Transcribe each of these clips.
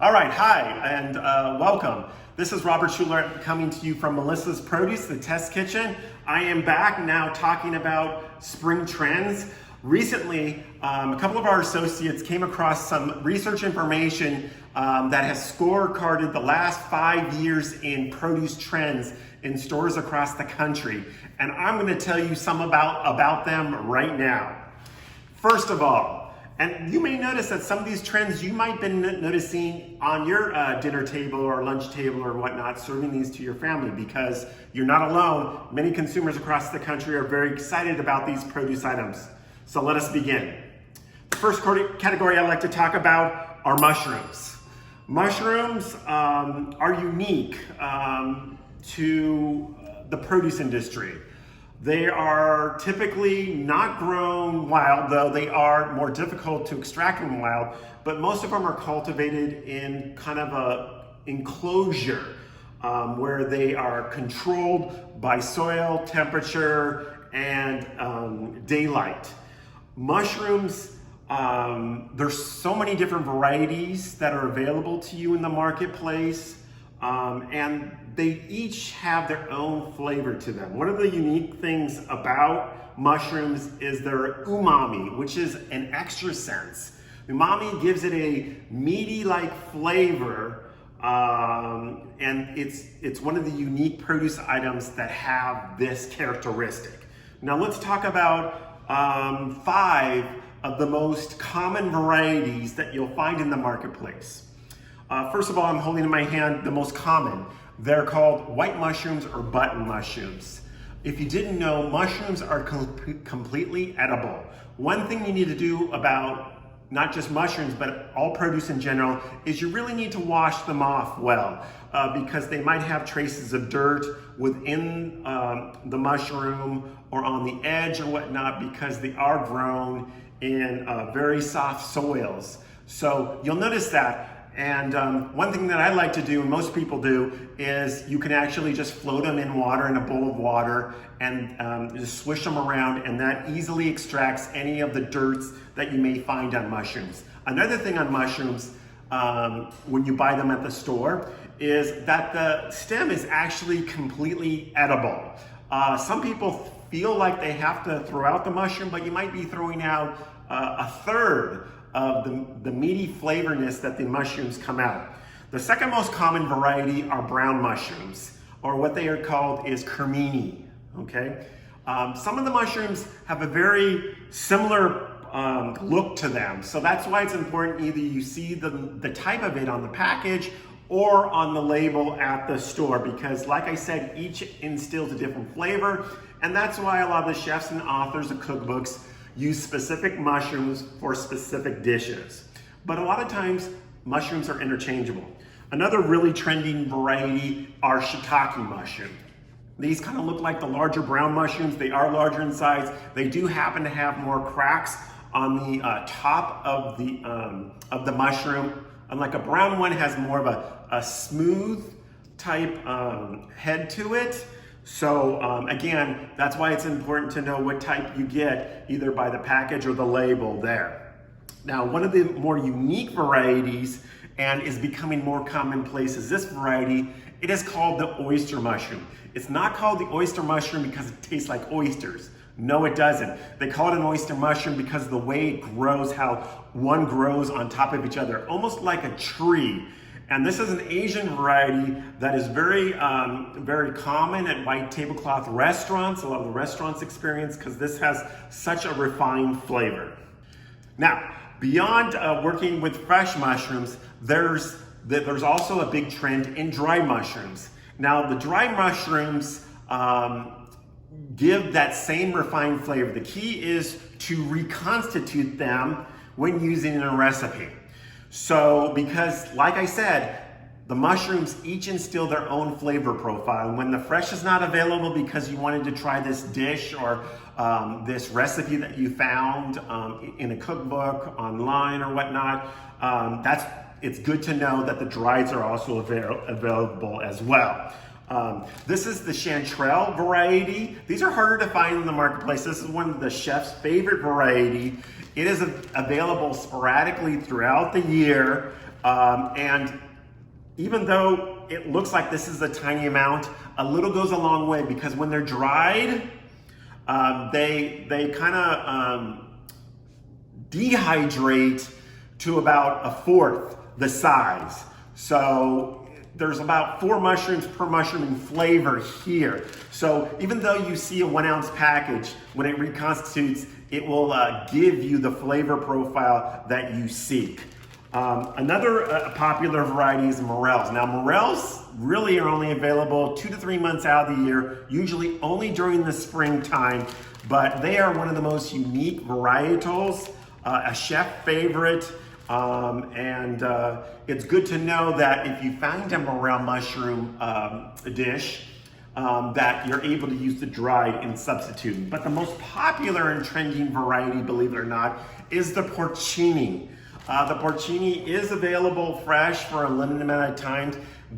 All right, hi, and welcome. This is Robert Schuler coming to you from Melissa's Produce, the Test Kitchen. I am back now talking about spring trends. Recently, a couple of our associates came across some research information that has scorecarded the last 5 years in produce trends in stores across the country. And I'm gonna tell you some about them right now. First of all, and you may notice that some of these trends you might have been noticing on your dinner table or lunch table or whatnot, serving these to your family because you're not alone. Many consumers across the country are very excited about these produce items. So let us begin. The first category I'd like to talk about are mushrooms. Mushrooms are unique to the produce industry. They are typically not grown wild, though they are more difficult to extract from wild, but most of them are cultivated in kind of a enclosure where they are controlled by soil, temperature, and daylight. Mushrooms, there's so many different varieties that are available to you in the marketplace. And they each have their own flavor to them. One of the unique things about mushrooms is their umami, which is an extra sense. Umami gives it a meaty-like flavor, and it's one of the unique produce items that have this characteristic. Now let's talk about 5 of the most common varieties that you'll find in the marketplace. First of all, I'm holding in my hand the most common. They're called white mushrooms or button mushrooms. If you didn't know, mushrooms are completely edible. One thing you need to do about not just mushrooms, but all produce in general, is you really need to wash them off well because they might have traces of dirt within the mushroom or on the edge or whatnot because they are grown in very soft soils. So you'll notice that. And one thing that I like to do, and most people do, is you can actually just float them in water, in a bowl of water, and just swish them around, and that easily extracts any of the dirts that you may find on mushrooms. Another thing on mushrooms, when you buy them at the store, is that the stem is actually completely edible. Some people feel like they have to throw out the mushroom, but you might be throwing out a third of the meaty flavorness that the mushrooms come out. The second most common variety are brown mushrooms, or what they are called is Cremini, okay? Some of the mushrooms have a very similar look to them, so that's why it's important either you see the type of it on the package or on the label at the store, because like I said, each instills a different flavor, and that's why a lot of the chefs and authors of cookbooks use specific mushrooms for specific dishes. But a lot of times, mushrooms are interchangeable. Another really trending variety are Shiitake mushrooms. These kind of look like the larger brown mushrooms. They are larger in size. They do happen to have more cracks on the top of the mushroom. Unlike a brown one, has more of a smooth type head to it. So again, that's why it's important to know what type you get, either by the package or the label there. Now, one of the more unique varieties, and is becoming more commonplace, is this variety. It is called the oyster mushroom. It's not called the oyster mushroom because it tastes like oysters. No, it doesn't. They call it an oyster mushroom because of the way it grows, how one grows on top of each other, almost like a tree. And this is an Asian variety that is very common at white tablecloth restaurants. A lot of the restaurants experience because this has such a refined flavor. Now, beyond working with fresh mushrooms, there's also a big trend in dry mushrooms. Now, the dry mushrooms give that same refined flavor. The key is to reconstitute them when using in a recipe. So, because like I said, the mushrooms each instill their own flavor profile. And when the fresh is not available because you wanted to try this dish or this recipe that you found in a cookbook, online or whatnot, it's good to know that the drieds are also available as well. This is the Chanterelle variety. These are harder to find in the marketplace. This is one of the chef's favorite variety. It is available sporadically throughout the year. And even though it looks like this is a tiny amount, a little goes a long way, because when they're dried, they kind of dehydrate to about a fourth the size. So there's about 4 mushrooms per mushroom in flavor here. So even though you see a 1 ounce package, when it reconstitutes, it will give you the flavor profile that you seek. Another popular variety is Morels. Now Morels really are only available 2 to 3 months out of the year, usually only during the springtime, but they are one of the most unique varietals, a chef favorite, and it's good to know that if you find a Morel mushroom dish, that you're able to use the dried in substituting. But the most popular and trending variety, believe it or not, is the Porcini. The Porcini is available fresh for a limited amount of time.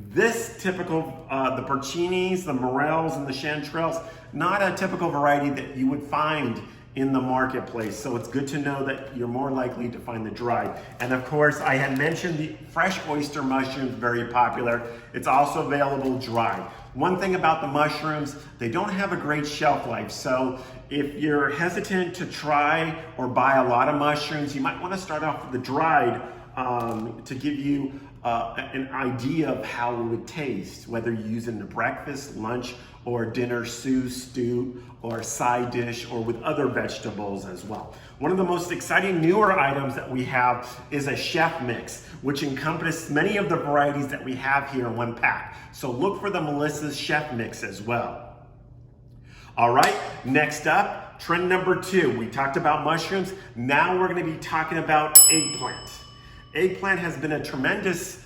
This typical, the Porcinis, the Morels, and the Chanterelles, not a typical variety that you would find in the marketplace. So it's good to know that you're more likely to find the dried. And of course, I had mentioned the fresh oyster mushrooms, very popular. It's also available dried. One thing about the mushrooms, they don't have a great shelf life. So if you're hesitant to try or buy a lot of mushrooms, you might want to start off with the dried to give you an idea of how it would taste, whether you use it in a breakfast, lunch, or dinner stew, or side dish, or with other vegetables as well. One of the most exciting newer items that we have is a chef mix, which encompasses many of the varieties that we have here in one pack. So look for the Melissa's chef mix as well. All right, next up, trend number 2. We talked about mushrooms. Now we're gonna be talking about eggplant. Eggplant has been a tremendous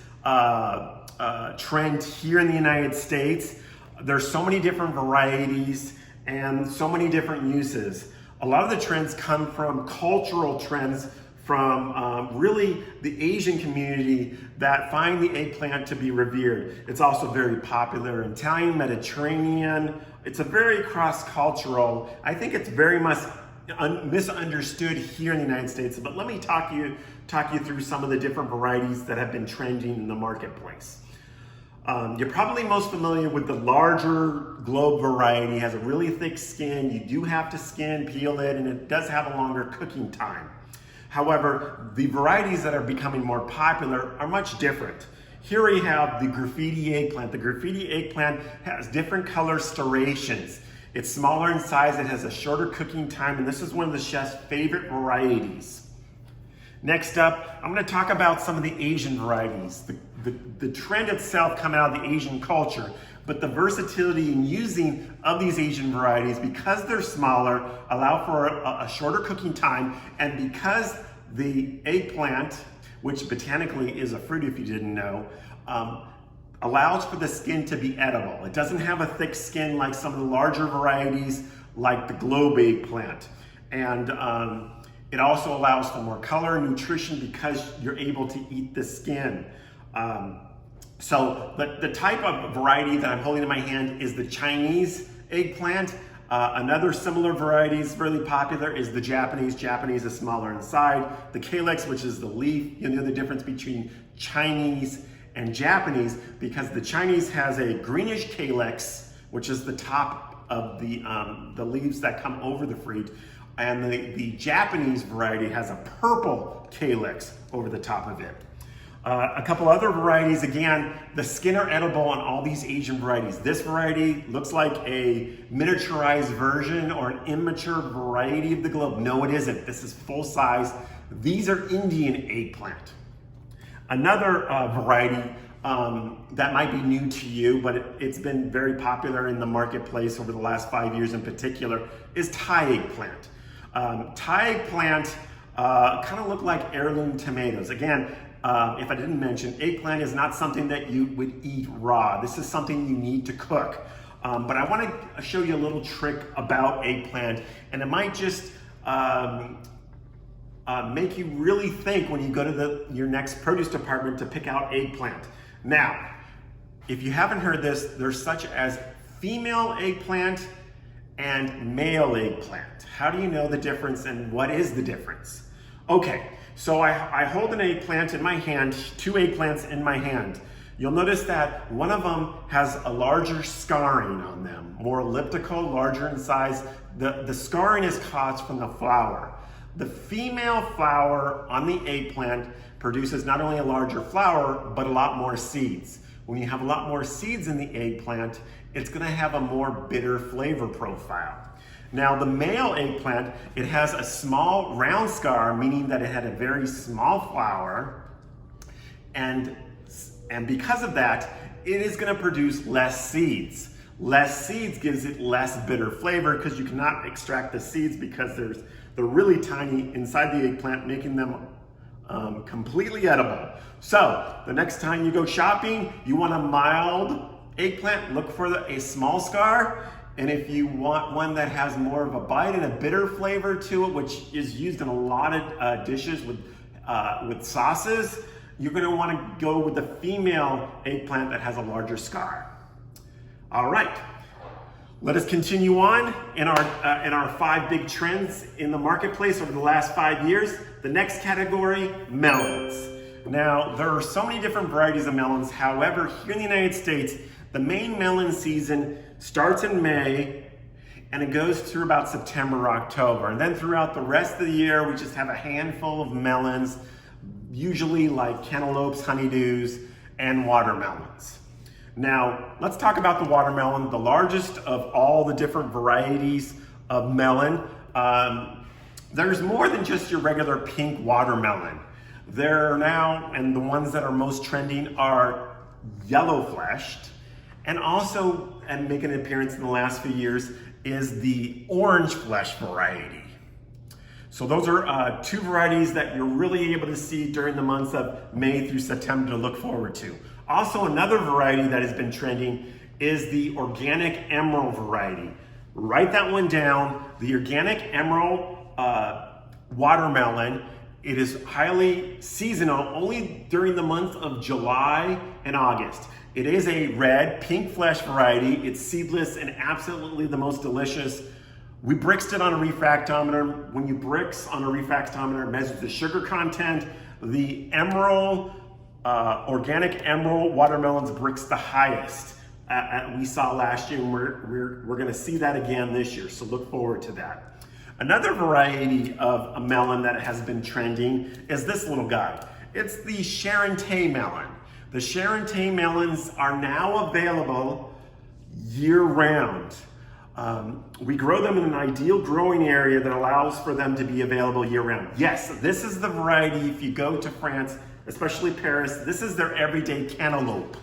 trend here in the United States. There's so many different varieties and so many different uses. A lot of the trends come from cultural trends from really the Asian community that find the eggplant to be revered. It's also very popular in Italian, Mediterranean. It's a very cross-cultural. I think it's very much misunderstood here in the United States, but let me talk you through some of the different varieties that have been trending in the marketplace. You're probably most familiar with the larger globe variety. It has a really thick skin. You do have to skin, peel it, and it does have a longer cooking time. However, the varieties that are becoming more popular are much different. Here we have the Graffiti eggplant. The Graffiti eggplant has different color striations. It's smaller in size, it has a shorter cooking time, and this is one of the chef's favorite varieties. Next up, I'm going to talk about some of the Asian varieties. The trend itself coming out of the Asian culture, but the versatility in using of these Asian varieties, because they're smaller, allow for a shorter cooking time, and because the eggplant, which botanically is a fruit if you didn't know, allows for the skin to be edible. It doesn't have a thick skin like some of the larger varieties like the globe eggplant. And it also allows for more color and nutrition because you're able to eat the skin. So the type of variety that I'm holding in my hand is the Chinese eggplant. Another similar variety is really popular is the Japanese. Japanese is smaller inside. The calyx, which is the leaf, you know the difference between Chinese and Japanese because the Chinese has a greenish calyx, which is the top of the leaves that come over the fruit, and the Japanese variety has a purple calyx over the top of it. A couple other varieties, again, the skin are edible on all these Asian varieties. This variety looks like a miniaturized version or an immature variety of the globe. No, it isn't. This is full size. These are Indian eggplant. Another variety that might be new to you, but it's been very popular in the marketplace over the last 5 years in particular, is Thai eggplant. Thai eggplant kind of look like heirloom tomatoes. Again, if I didn't mention, eggplant is not something that you would eat raw. This is something you need to cook. But I want to show you a little trick about eggplant, and it might just make you really think when you go to your next produce department to pick out eggplant. Now, if you haven't heard this, there's such as female eggplant and male eggplant. How do you know the difference and what is the difference? Okay, so I hold an eggplant in my hand, 2 eggplants in my hand. You'll notice that one of them has a larger scarring on them, more elliptical, larger in size. The scarring is caused from the flower. The female flower on the eggplant produces not only a larger flower, but a lot more seeds. When you have a lot more seeds in the eggplant, it's gonna have a more bitter flavor profile. Now the male eggplant, it has a small round scar, meaning that it had a very small flower, and because of that, it is gonna produce less seeds. Less seeds gives it less bitter flavor because you cannot extract the seeds because they're really tiny inside the eggplant, making them completely edible. So the next time you go shopping, you want a mild eggplant, look for a small scar. And if you want one that has more of a bite and a bitter flavor to it, which is used in a lot of dishes with sauces, you're gonna wanna go with the female eggplant that has a larger scar. All right, let us continue on in our 5 big trends in the marketplace over the last 5 years. The next category, melons. Now, there are so many different varieties of melons. However, here in the United States, the main melon season starts in May and it goes through about September, October. And then throughout the rest of the year, we just have a handful of melons, usually like cantaloupes, honeydews, and watermelons. Now, let's talk about the watermelon, the largest of all the different varieties of melon. There's more than just your regular pink watermelon. There are now, and the ones that are most trending are yellow fleshed, and also, and making an appearance in the last few years, is the orange flesh variety. So those are 2 varieties that you're really able to see during the months of May through September to look forward to. Also, another variety that has been trending is the organic emerald variety. Write that one down. The organic emerald watermelon, it is highly seasonal, only during the month of July and August. It is a red, pink flesh variety. It's seedless and absolutely the most delicious. We brixed it on a refractometer. When you brix on a refractometer, it measures the sugar content. The emerald, organic emerald watermelons brix the highest we saw last year, and we're gonna see that again this year, so look forward to that. Another variety of a melon that has been trending is this little guy. It's the Charentais melon. The Charentais melons are now available year-round. We grow them in an ideal growing area that allows for them to be available year-round. Yes, this is the variety, if you go to France, especially Paris, this is their everyday cantaloupe.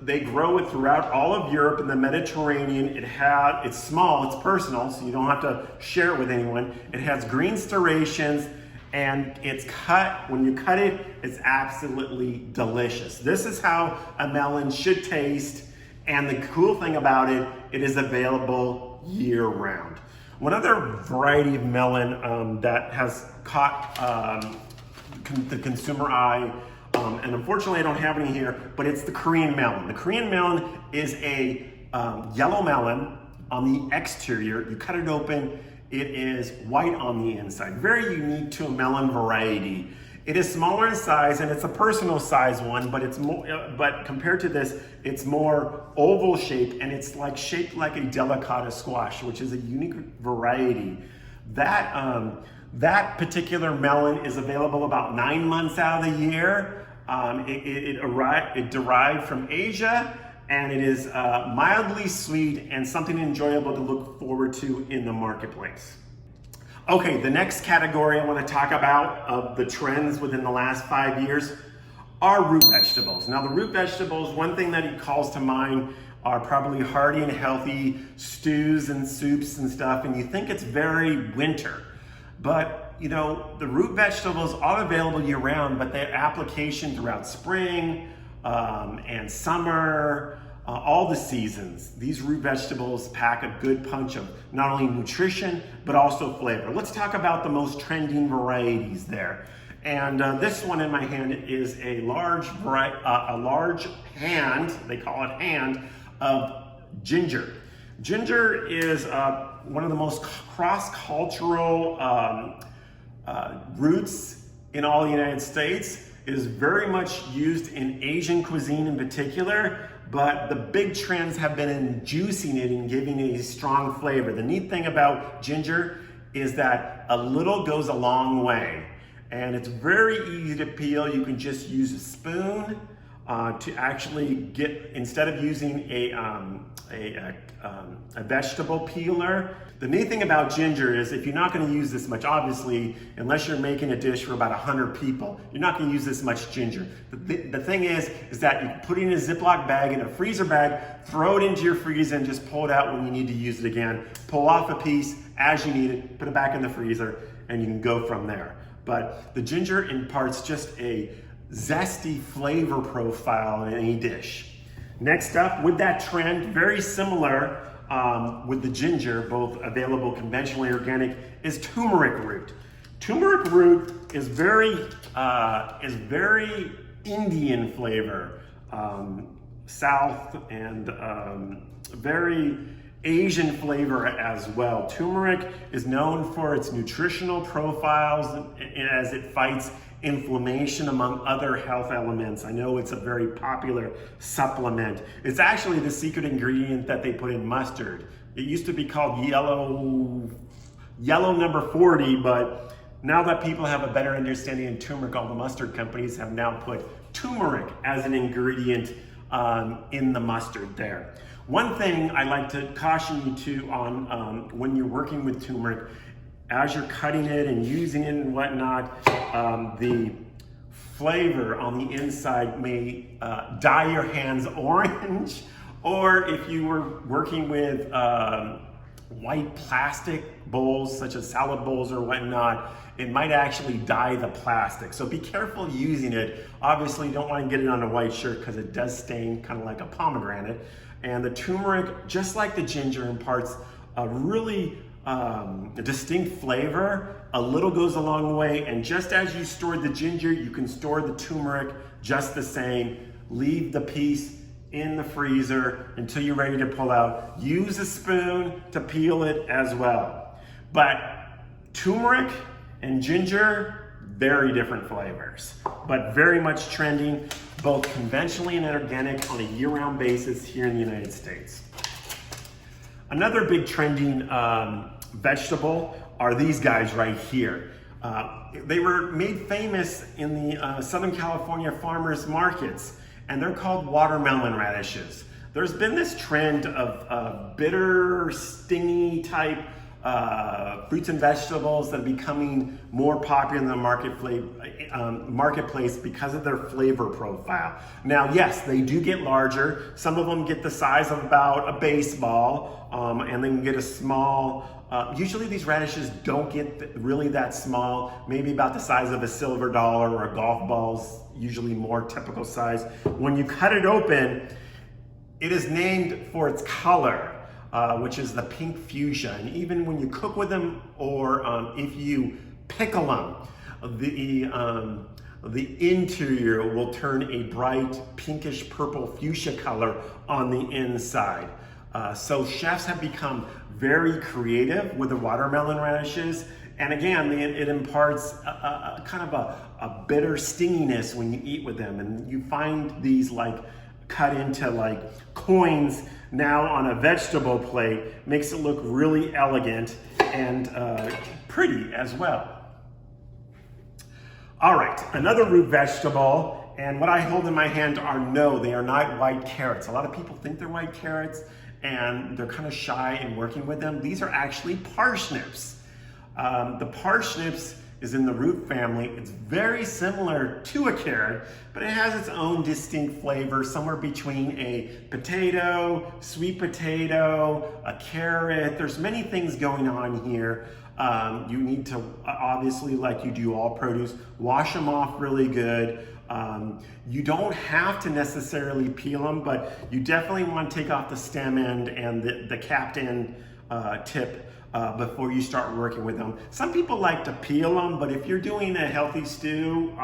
They grow it throughout all of Europe and the Mediterranean. It's small, it's personal, so you don't have to share it with anyone. It has green striations, and it's cut. When you cut it, it's absolutely delicious. This is how a melon should taste, and the cool thing about it, it is available year-round. One other variety of melon that has caught the consumer eye, and unfortunately I don't have any here, but it's the Korean melon. The Korean melon is a yellow melon on the exterior. You cut it open, it is white on the inside. Very unique to a melon variety. It is smaller in size, and it's a personal size one, but it's more. But compared to this, it's more oval shaped, and it's like shaped like a delicata squash, which is a unique variety. That particular melon is available about 9 months out of the year. It derived from Asia, and it is mildly sweet and something enjoyable to look forward to in the marketplace. Okay, the next category I want to talk about of the trends within the last 5 years are root vegetables. Now the root vegetables, one thing that it calls to mind are probably hearty and healthy stews and soups and stuff, and you think it's very winter. But you know, the root vegetables are available year round, but their application throughout spring and summer, all the seasons, these root vegetables pack a good punch of not only nutrition, but also flavor. Let's talk about the most trending varieties there. And this one in my hand is a large hand, they call it hand, of ginger. Ginger is one of the most cross-cultural roots in all the United States. It is very much used in Asian cuisine in particular, but the big trends have been in juicing it and giving it a strong flavor. The neat thing about ginger is that a little goes a long way, and it's very easy to peel. You can just use a spoon to actually get, instead of using a vegetable peeler. The neat thing about ginger is if you're not going to use this much, obviously, unless you're making a dish for about 100 people, you're not going to use this much ginger. The thing is that you put it in a Ziploc bag, in a freezer bag, throw it into your freezer and just pull it out when you need to use it again. Pull off a piece as you need it, put it back in the freezer, and you can go from there. But the ginger imparts just a zesty flavor profile in any dish. Next up, with that trend, very similar with the ginger, both available conventionally and organic, is turmeric root. Turmeric root is very Indian flavor, South, and very Asian flavor as well. Turmeric is known for its nutritional profiles as it fights inflammation among other health elements. I know it's a very popular supplement. It's actually the secret ingredient that they put in mustard. It used to be called yellow number 40, but now that people have a better understanding of turmeric, all the mustard companies have now put turmeric as an ingredient in the mustard there. One thing I like to caution you to on when you're working with turmeric, as you're cutting it and using it and whatnot, the flavor on the inside may dye your hands orange, or if you were working with white plastic bowls, such as salad bowls or whatnot, it might actually dye the plastic. So be careful using it. Obviously, you don't want to get it on a white shirt because it does stain kind of like a pomegranate. And the turmeric, just like the ginger, imparts a really distinct flavor. A little goes a long way, and just as you stored the ginger, you can store the turmeric just the same. Leave the piece in the freezer until you're ready to pull out. Use a spoon to peel it as well. But turmeric and ginger, very different flavors, but very much trending, both conventionally and organic, on a year-round basis here in the United States. Another big trending vegetable are these guys right here. They were made famous in the Southern California farmers markets, and they're called watermelon radishes. There's been this trend of bitter, stingy type fruits and vegetables that are becoming more popular in the marketplace because of their flavor profile. Now, yes, they do get larger. Some of them get the size of about a baseball, and they can get a small, usually these radishes don't get really that small, maybe about the size of a silver dollar or a golf ball's usually more typical size. When you cut it open, it is named for its color, which is the pink fuchsia. And even when you cook with them, or if you pickle them, the interior will turn a bright pinkish purple fuchsia color on the inside. So chefs have become very creative with the watermelon radishes. And again, it imparts a kind of a bitter stinginess when you eat with them. And you find these like cut into like coins now on a vegetable plate. Makes it look really elegant and pretty as well. All right, another root vegetable, and what I hold in my hand they are not white carrots. A lot of people think they're white carrots and they're kind of shy in working with them. These are actually parsnips. The parsnips is in the root family. It's very similar to a carrot, but it has its own distinct flavor, somewhere between a potato, sweet potato, a carrot. There's many things going on here. You need to, obviously, like you do all produce, wash them off really good. You don't have to necessarily peel them, but you definitely want to take off the stem end and the capped end tip before you start working with them. Some people like to peel them, but if you're doing a healthy stew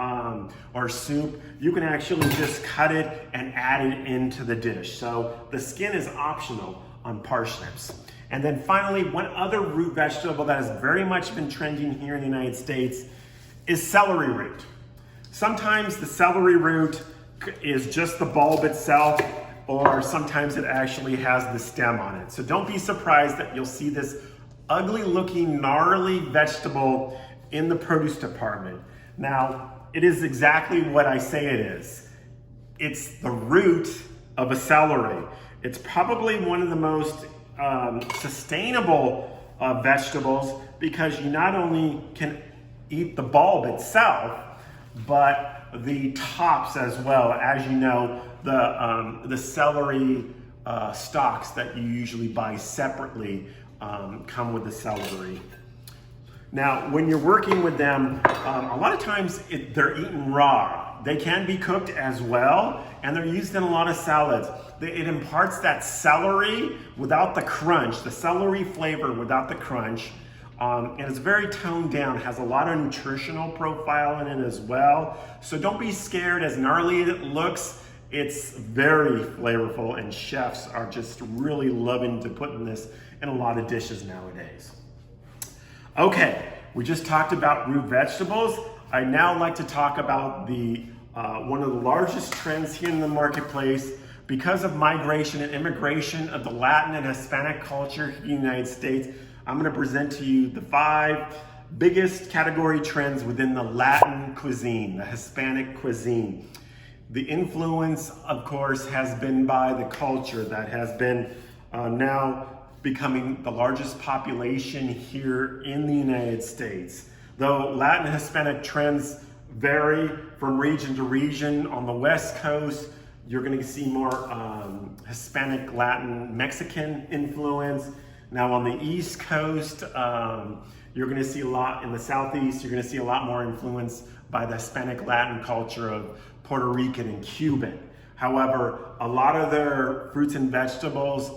or soup, you can actually just cut it and add it into the dish. So the skin is optional on parsnips. And then finally, one other root vegetable that has very much been trending here in the United States is celery root. Sometimes the celery root is just the bulb itself, or sometimes it actually has the stem on it. So don't be surprised that you'll see this ugly looking, gnarly vegetable in the produce department. Now, it is exactly what I say it is. It's the root of a celery. It's probably one of the most sustainable vegetables, because you not only can eat the bulb itself, but the tops as well. As you know, the celery stalks that you usually buy separately come with the celery. Now, when you're working with them, a lot of times they're eaten raw. They can be cooked as well, and they're used in a lot of salads. It imparts that celery without the crunch, the celery flavor without the crunch. And it's very toned down, has a lot of nutritional profile in it as well. So don't be scared, as gnarly as it looks, it's very flavorful, and chefs are just really loving to put this in a lot of dishes nowadays. Okay, we just talked about root vegetables. I'd now like to talk about one of the largest trends here in the marketplace. Because of migration and immigration of the Latin and Hispanic culture here in the United States, I'm going to present to you the 5 biggest category trends within the Latin cuisine, the Hispanic cuisine. The influence, of course, has been by the culture that has been now becoming the largest population here in the United States. Though Latin and Hispanic trends vary from region to region, on the West Coast, you're going to see more Hispanic, Latin, Mexican influence. Now on the East Coast, you're going to see a lot, in the Southeast, you're going to see a lot more influence by the Hispanic Latin culture of Puerto Rican and Cuban. However, a lot of their fruits and vegetables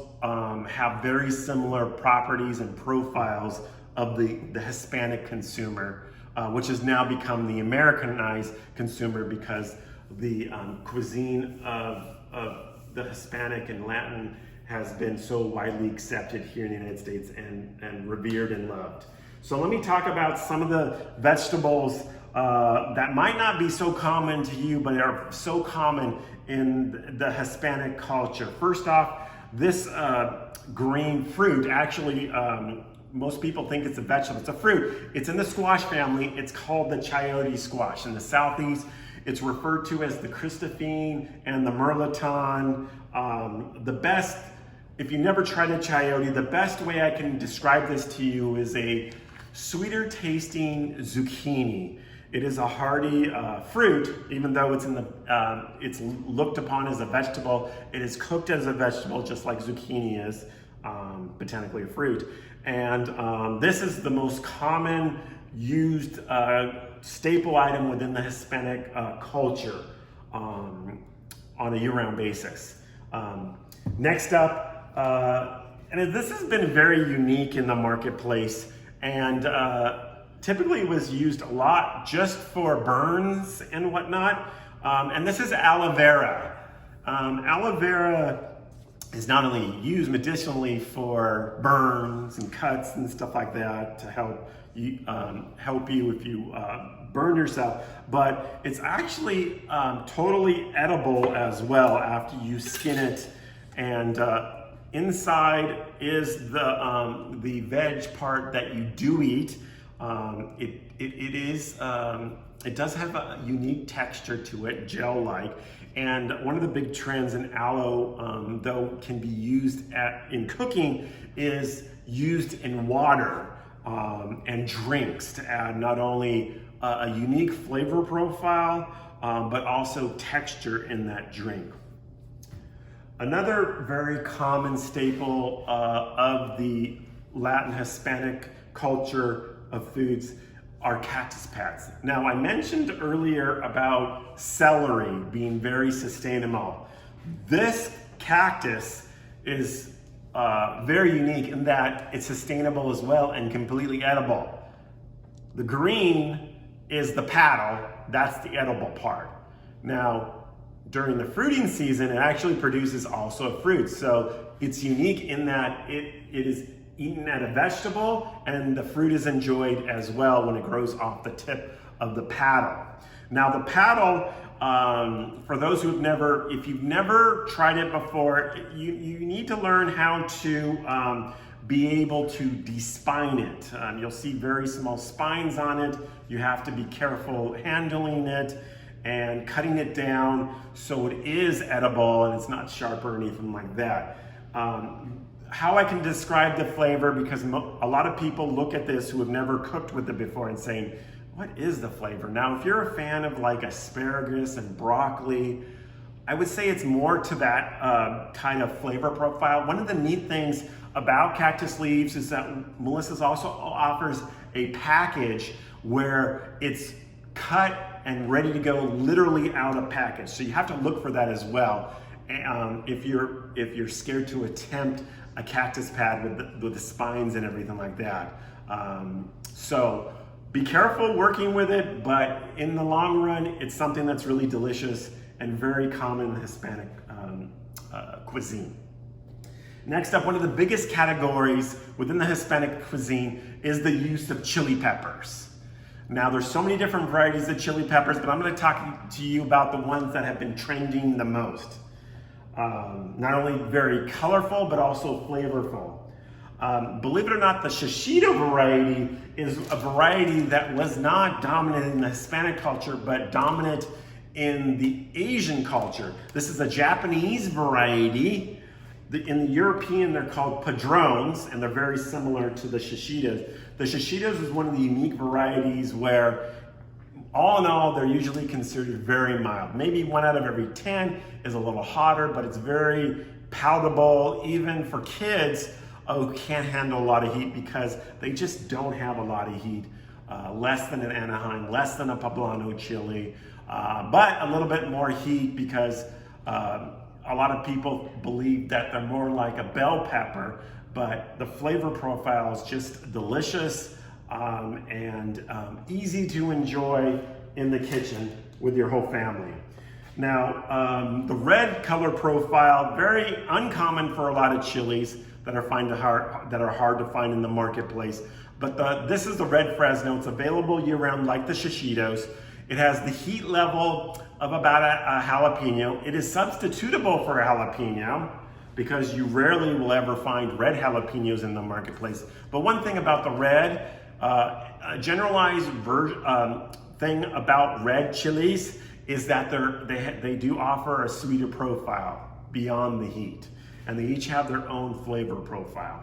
have very similar properties and profiles of the Hispanic consumer, which has now become the Americanized consumer, because the cuisine of the Hispanic and Latin has been so widely accepted here in the United States and revered and loved. So let me talk about some of the vegetables that might not be so common to you, but are so common in the Hispanic culture. First off, this green fruit, actually, most people think it's a vegetable. It's a fruit. It's in the squash family. It's called the Chayote squash. In the Southeast, it's referred to as the Christophine and the Merlaton. The best, if you never tried a Chayote, the best way I can describe this to you is a sweeter tasting zucchini. It is a hardy fruit, even though it's looked upon as a vegetable. It is cooked as a vegetable, just like zucchini is, botanically a fruit. And this is the most common used staple item within the Hispanic culture on a year-round basis. Next up, and this has been very unique in the marketplace, and typically it was used a lot just for burns and whatnot, and this is aloe vera. Aloe vera is not only used medicinally for burns and cuts and stuff like that to help you if you burn yourself, but it's actually totally edible as well after you skin it. And inside is the veg part that you do eat. It does have a unique texture to it, gel-like. And one of the big trends in aloe, though can be used in cooking, is used in water and drinks to add not only a unique flavor profile, but also texture in that drink. Another very common staple of the Latin Hispanic culture of foods are cactus pads. Now, I mentioned earlier about celery being very sustainable. This cactus is very unique in that it's sustainable as well and completely edible. The green is the paddle, that's the edible part. Now, during the fruiting season, it actually produces also a fruit. So it's unique in that it is eaten as a vegetable, and the fruit is enjoyed as well when it grows off the tip of the paddle. Now the paddle, for those who've never, if you've never tried it before, you need to learn how to be able to despine it. You'll see very small spines on it. You have to be careful handling it and cutting it down so it is edible and it's not sharp or anything like that. How I can describe the flavor, because a lot of people look at this who have never cooked with it before and saying, what is the flavor? Now, if you're a fan of like asparagus and broccoli, I would say it's more to that kind of flavor profile. One of the neat things about cactus leaves is that Melissa's also offers a package where it's cut and ready to go literally out of package. So you have to look for that as well. If you're scared to attempt a cactus pad with the spines and everything like that. So be careful working with it, but in the long run, it's something that's really delicious and very common in Hispanic cuisine. Next up, one of the biggest categories within the Hispanic cuisine is the use of chili peppers. Now, there's so many different varieties of chili peppers, but I'm going to talk to you about the ones that have been trending the most. Not only very colorful, but also flavorful. Believe it or not, the Shishito variety is a variety that was not dominant in the Hispanic culture, but dominant in the Asian culture. This is a Japanese variety. In the European, they're called padrones, and they're very similar to the Shishitos. The Shishitos is one of the unique varieties where, all in all, they're usually considered very mild. Maybe 1 out of every 10 is a little hotter, but it's very palatable, even for kids who can't handle a lot of heat, because they just don't have a lot of heat. Less than an Anaheim, less than a poblano chili, but a little bit more heat because a lot of people believe that they're more like a bell pepper, but the flavor profile is just delicious and easy to enjoy in the kitchen with your whole family. Now, the red color profile, very uncommon for a lot of chilies that are hard to find in the marketplace. But this is the red Fresno. It's available year-round like the Shishitos. It has the heat level of about a jalapeno. It is substitutable for a jalapeno because you rarely will ever find red jalapenos in the marketplace. But one thing about the red, a generalized thing about red chilies is that they do offer a sweeter profile beyond the heat. And they each have their own flavor profile.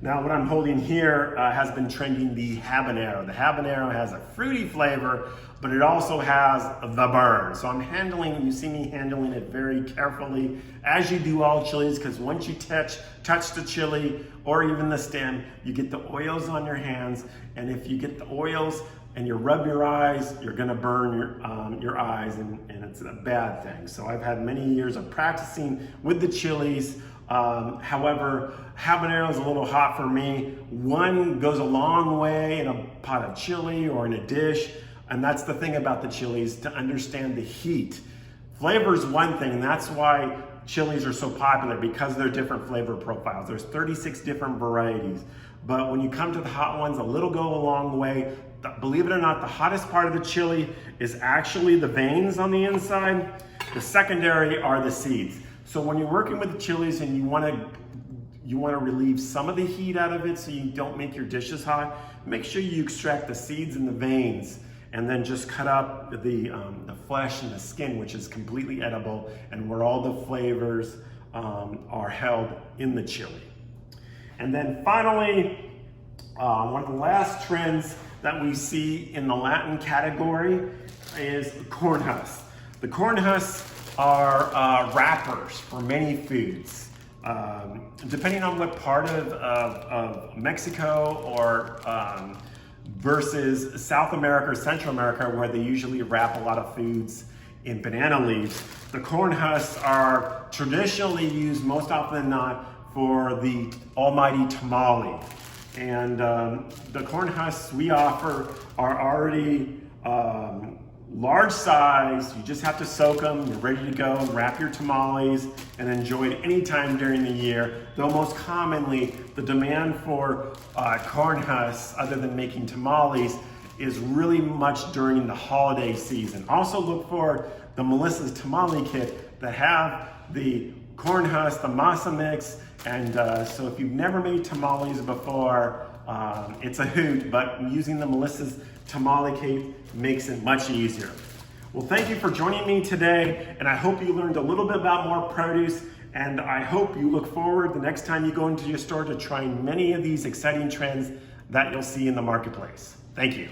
Now, what I'm holding here has been trending the Habanero. The Habanero has a fruity flavor, but it also has the burn. So you see me handling it very carefully, as you do all chilies, because once you touch the chili or even the stem, you get the oils on your hands. And if you get the oils and you rub your eyes, you're gonna burn your eyes, and it's a bad thing. So I've had many years of practicing with the chilies. However, habanero is a little hot for me. One goes a long way in a pot of chili or in a dish, and that's the thing about the chilies, to understand the heat. Flavor is one thing, and that's why chilies are so popular, because they're different flavor profiles. There's 36 different varieties, but when you come to the hot ones, a little go a long way. Believe it or not, the hottest part of the chili is actually the veins on the inside. The secondary are the seeds. So when you're working with the chilies and you want to relieve some of the heat out of it so you don't make your dishes hot, make sure you extract the seeds and the veins, and then just cut up the flesh and the skin, which is completely edible and where all the flavors are held in the chili. And then finally, one of the last trends that we see in the Latin category is corn husks. The corn husks are wrappers for many foods. Depending on what part of Mexico or versus South America or Central America, where they usually wrap a lot of foods in banana leaves, the corn husks are traditionally used most often than not for the almighty tamale. And the corn husks we offer are already large size. You just have to soak them, you're ready to go, wrap your tamales, and enjoy it anytime during the year. Though most commonly, the demand for corn husks, other than making tamales, is really much during the holiday season. Also look for the Melissa's Tamale Kit that have the corn husk, the masa mix, and so if you've never made tamales before, it's a hoot, but using the Melissa's Tamale Kit makes it much easier. Well, thank you for joining me today, and I hope you learned a little bit about more produce, and I hope you look forward the next time you go into your store to trying many of these exciting trends that you'll see in the marketplace. Thank you.